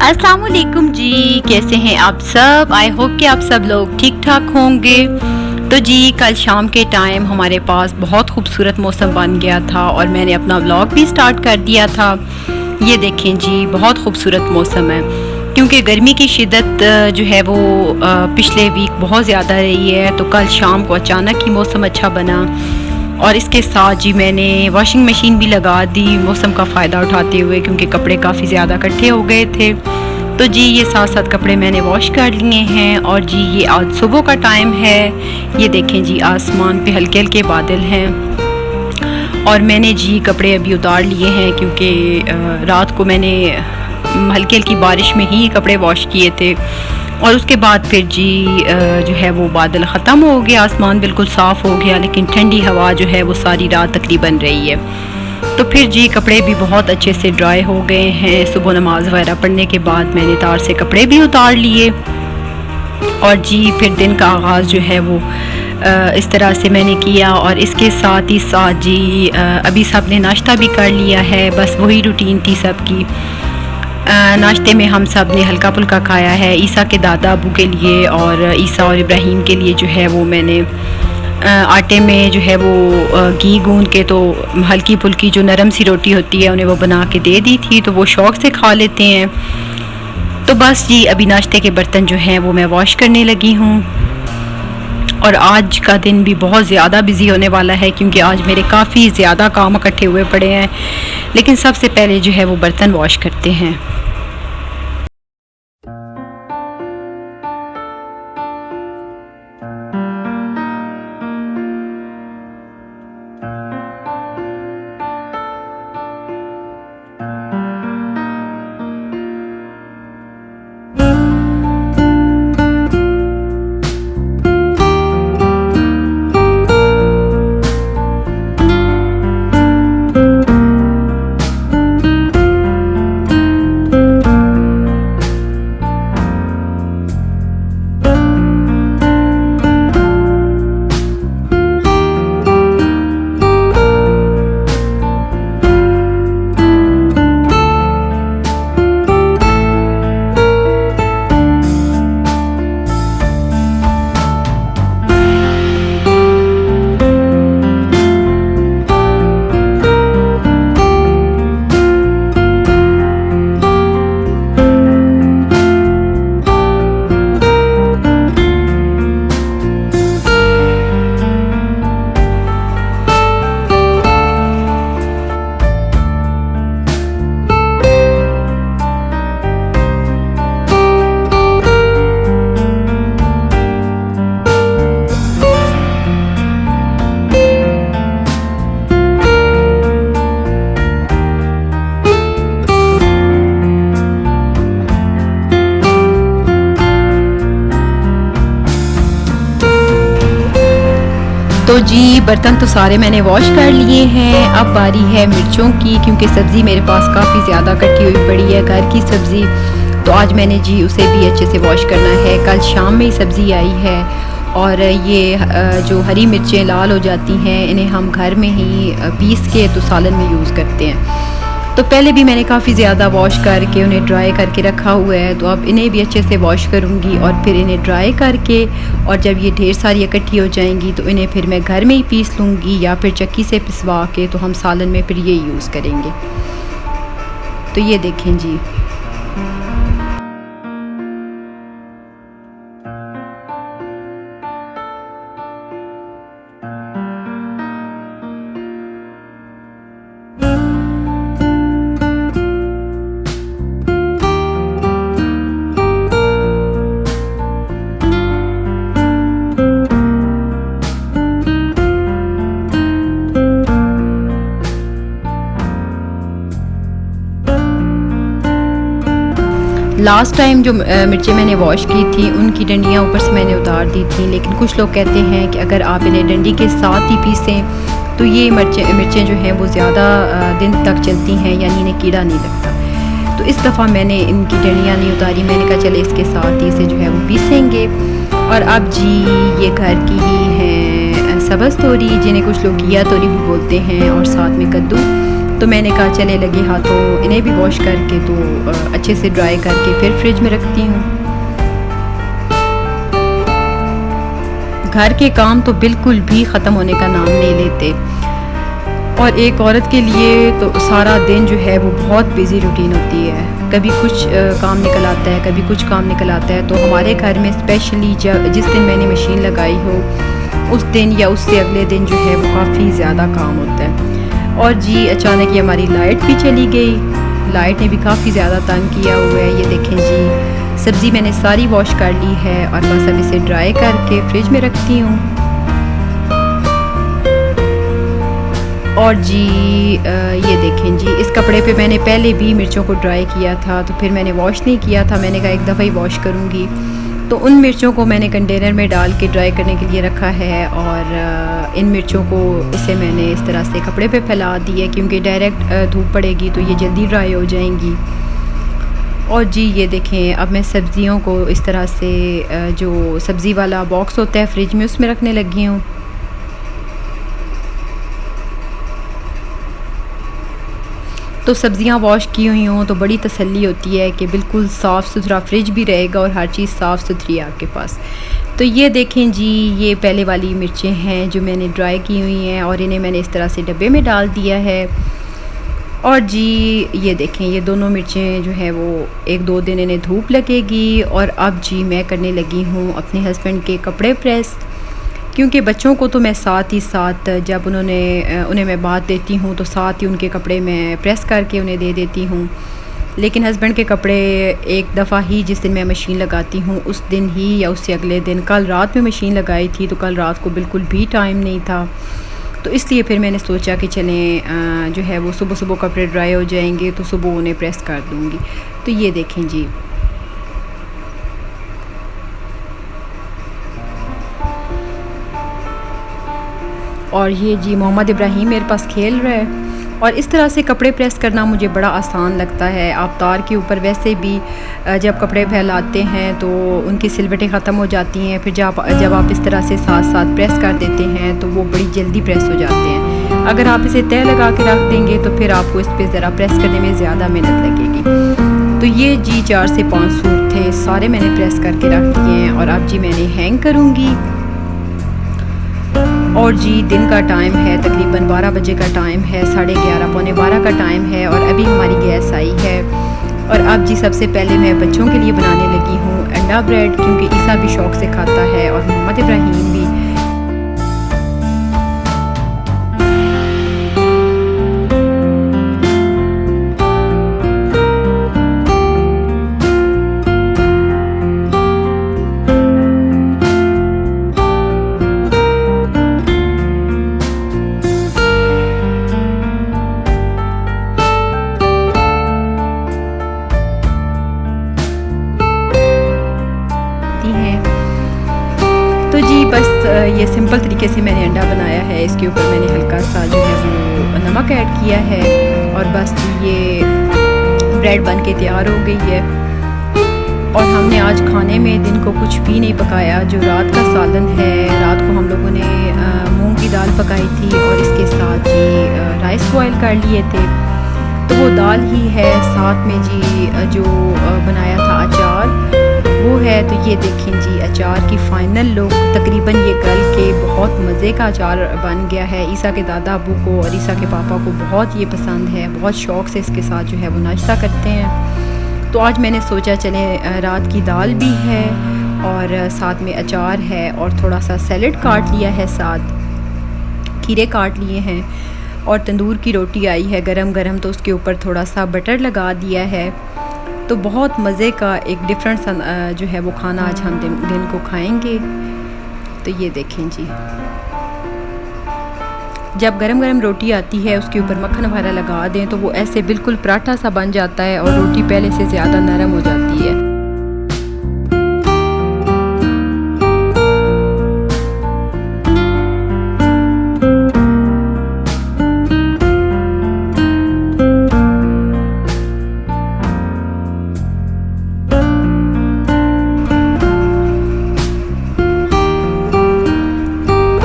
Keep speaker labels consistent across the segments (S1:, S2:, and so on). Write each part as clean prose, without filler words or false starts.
S1: अस्सलाम वालेकुम जी, कैसे हैं आप सब। आई होप कि आप सब लोग ठीक ठाक होंगे। तो जी कल शाम के टाइम हमारे पास बहुत खूबसूरत मौसम बन गया था और मैंने अपना व्लॉग भी स्टार्ट कर दिया था। ये देखें जी, बहुत खूबसूरत मौसम है क्योंकि गर्मी की शिद्दत जो है वो पिछले वीक बहुत ज़्यादा रही है। तो कल शाम को अचानक ही मौसम अच्छा बना और इसके साथ जी मैंने वॉशिंग मशीन भी लगा दी मौसम का फ़ायदा उठाते हुए, क्योंकि कपड़े काफ़ी ज़्यादा इकट्ठे हो गए थे। तो जी ये साथ साथ कपड़े मैंने वॉश कर लिए हैं। और जी ये आज सुबह का टाइम है। ये देखें जी, आसमान पे हल्के हल्के बादल हैं और मैंने जी कपड़े अभी उतार लिए हैं क्योंकि रात को मैंने हल्की हल्की बारिश में ही कपड़े वॉश किए थे। और उसके बाद फिर जी जो है वो बादल ख़त्म हो गया, आसमान बिल्कुल साफ़ हो गया, लेकिन ठंडी हवा जो है वो सारी रात तकरीबन रही है। तो फिर जी कपड़े भी बहुत अच्छे से ड्राई हो गए हैं। सुबह नमाज वगैरह पढ़ने के बाद मैंने तार से कपड़े भी उतार लिए और जी फिर दिन का आगाज़ जो है वो इस तरह से मैंने किया। और इसके साथ ही साथ जी अभी सब ने नाश्ता भी कर लिया है, बस वही रूटीन थी सबकी। नाश्ते में हम सब ने हल्का फुल्का खाया है। ईसा के दादा अबू के लिए और ईसा और इब्राहिम के लिए जो है वो मैंने आटे में जो है वो घी गूंद के, तो हल्की फुल्की जो नरम सी रोटी होती है उन्हें वो बना के दे दी थी, तो वो शौक़ से खा लेते हैं। तो बस जी अभी नाश्ते के बर्तन जो हैं वो मैं वॉश करने लगी हूँ। और आज का दिन भी बहुत ज़्यादा बिज़ी होने वाला है क्योंकि आज मेरे काफ़ी ज़्यादा काम इकट्ठे हुए पड़े हैं। लेकिन सबसे पहले जो है वो बर्तन वॉश करते हैं। तो जी बर्तन तो सारे मैंने वॉश कर लिए हैं। अब बारी है मिर्चों की, क्योंकि सब्ज़ी मेरे पास काफ़ी ज़्यादा कटी हुई पड़ी है, घर की सब्ज़ी। तो आज मैंने जी उसे भी अच्छे से वॉश करना है। कल शाम में ही सब्ज़ी आई है और ये जो हरी मिर्चें लाल हो जाती हैं इन्हें हम घर में ही पीस के तो सालन में यूज़ करते हैं। तो पहले भी मैंने काफ़ी ज़्यादा वॉश करके उन्हें ड्राई करके रखा हुआ है, तो अब इन्हें भी अच्छे से वॉश करूँगी और फिर इन्हें ड्राई करके, और जब ये ढेर सारी इकट्ठी हो जाएंगी तो इन्हें फिर मैं घर में ही पीस लूँगी या फिर चक्की से पिसवा के तो हम सालन में फिर ये यूज़ करेंगे। तो ये देखें जी, लास्ट टाइम जो मिर्चें मैंने वॉश की थी उनकी डंडियाँ ऊपर से मैंने उतार दी थी, लेकिन कुछ लोग कहते हैं कि अगर आप इन्हें डंडी के साथ ही पीसें तो ये मिर्चें जो हैं वो ज़्यादा दिन तक चलती हैं, यानी इन्हें कीड़ा नहीं लगता। तो इस दफ़ा मैंने इनकी डंडियाँ नहीं उतारी, मैंने कहा चले इसके साथ ही इसे जो है वो पीसेंगे। और अब जी ये घर की ही हैं सब्ज़ तोरी, जिन्हें कुछ लोग घिया तोरी भी बोलते हैं, और साथ में कद्दू। तो मैंने कहा चले लगे हाथों इन्हें भी वॉश करके तो अच्छे से ड्राई करके फिर फ्रिज में रखती हूँ। घर के काम तो बिल्कुल भी ख़त्म होने का नाम नहीं लेते और एक औरत के लिए तो सारा दिन जो है वो बहुत बिज़ी रूटीन होती है। कभी कुछ काम निकल आता है, कभी कुछ काम निकल आता है। तो हमारे घर में स्पेशली जिस दिन मैंने मशीन लगाई हो उस दिन या उससे अगले दिन जो है वो काफ़ी ज़्यादा काम होता है। और जी अचानक ही हमारी लाइट भी चली गई। लाइट ने भी काफ़ी ज़्यादा तंग किया हुआ है। ये देखें जी, सब्ज़ी मैंने सारी वॉश कर ली है और बस अब इसे ड्राई करके फ्रिज में रखती हूँ। और जी ये देखें जी, इस कपड़े पे मैंने पहले भी मिर्चों को ड्राई किया था तो फिर मैंने वॉश नहीं किया था। मैंने कहा एक दफ़ा ही वॉश करूँगी। तो उन मिर्चों को मैंने कंटेनर में डाल के ड्राई करने के लिए रखा है और इन मिर्चों को इसे मैंने इस तरह से कपड़े पे फैला दिया क्योंकि डायरेक्ट धूप पड़ेगी तो ये जल्दी ड्राई हो जाएंगी। और जी ये देखें, अब मैं सब्ज़ियों को इस तरह से जो सब्ज़ी वाला बॉक्स होता है फ्रिज में उसमें रखने लगी हूँ। तो सब्ज़ियाँ वॉश की हुई हों तो बड़ी तसल्ली होती है कि बिल्कुल साफ़ सुथरा फ्रिज भी रहेगा और हर चीज़ साफ़ सुथरी है आपके पास। तो ये देखें जी, ये पहले वाली मिर्चें हैं जो मैंने ड्राई की हुई हैं और इन्हें मैंने इस तरह से डब्बे में डाल दिया है। और जी ये देखें, ये दोनों मिर्चें जो है वो 1-2 दिन इन्हें धूप लगेगी। और अब जी मैं करने लगी हूँ अपने हस्बैंड के कपड़े प्रेस, क्योंकि बच्चों को तो मैं साथ ही साथ जब उन्हें मैं बात देती हूँ तो साथ ही उनके कपड़े मैं प्रेस करके उन्हें दे देती हूँ। लेकिन हस्बैंड के कपड़े एक दफ़ा ही जिस दिन मैं मशीन लगाती हूँ उस दिन ही या उससे अगले दिन, कल रात में मशीन लगाई थी तो कल रात को बिल्कुल भी टाइम नहीं था। तो इसलिए फिर मैंने सोचा कि चलें जो है वो सुबह सुबह कपड़े ड्राई हो जाएंगे तो सुबह उन्हें प्रेस कर दूँगी। तो ये देखें जी, और ये जी मोहम्मद इब्राहिम मेरे पास खेल रहा है। और इस तरह से कपड़े प्रेस करना मुझे बड़ा आसान लगता है। आप तार के ऊपर वैसे भी जब कपड़े फैलाते हैं तो उनकी सिलवटें ख़त्म हो जाती हैं, फिर जब आप इस तरह से साथ साथ प्रेस कर देते हैं तो वो बड़ी जल्दी प्रेस हो जाते हैं। अगर आप इसे तय लगा के रख देंगे तो फिर आपको इस पर ज़रा प्रेस करने में ज़्यादा मेहनत लगेगी। तो ये जी 4 से 5 सूट थे, सारे मैंने प्रेस करके रख दिए हैं और अब जी मैंने हैंग करूँगी। और जी दिन का टाइम है, तकरीबन 12 बजे का टाइम है, 11:30 पौने 12 का टाइम है और अभी हमारी गैस आई है। और अब जी सबसे पहले मैं बच्चों के लिए बनाने लगी हूँ अंडा ब्रेड, क्योंकि ईसा भी शौक़ से खाता है और मोहम्मद इब्राहिम भी। तो जी बस ये सिंपल तरीके से मैंने अंडा बनाया है। इसके ऊपर मैंने हल्का सा जो है वो नमक ऐड किया है और बस ये ब्रेड बन के तैयार हो गई है। और हमने आज खाने में दिन को कुछ भी नहीं पकाया। जो रात का सालन है, रात को हम लोगों ने मूंग की दाल पकाई थी और इसके साथ जी राइस बॉयल कर लिए थे, तो वो दाल ही है। साथ में जी जो बनाया था अचार वो है। तो ये देखें जी अचार की फ़ाइनल लुक, तकरीबन ये गल के बहुत मज़े का अचार बन गया है। ईसा के दादा अबू को और ईसा के पापा को बहुत ये पसंद है, बहुत शौक़ से इसके साथ जो है वो नाश्ता करते हैं। तो आज मैंने सोचा चले, रात की दाल भी है और साथ में अचार है और थोड़ा सा सैलड काट लिया है, साथ खीरे काट लिए हैं और तंदूर की रोटी आई है गरम गरम, तो उसके ऊपर थोड़ा सा बटर लगा दिया है। तो बहुत मज़े का एक डिफरेंट सा जो है वो खाना आज हम दिन को खाएंगे। तो ये देखें जी, जब गरम गरम रोटी आती है उसके ऊपर मक्खन वगैरह लगा दें तो वो ऐसे बिल्कुल पराठा सा बन जाता है और रोटी पहले से ज़्यादा नरम हो जाती है।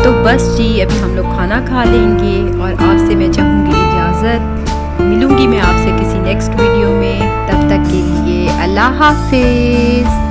S1: तो बस जी अभी हम लोग खाना खा लेंगे और आपसे मैं चाहूँगी इजाज़त। मिलूँगी मैं आपसे किसी नेक्स्ट वीडियो में। तब तक के लिए अल्लाह हाफिज़।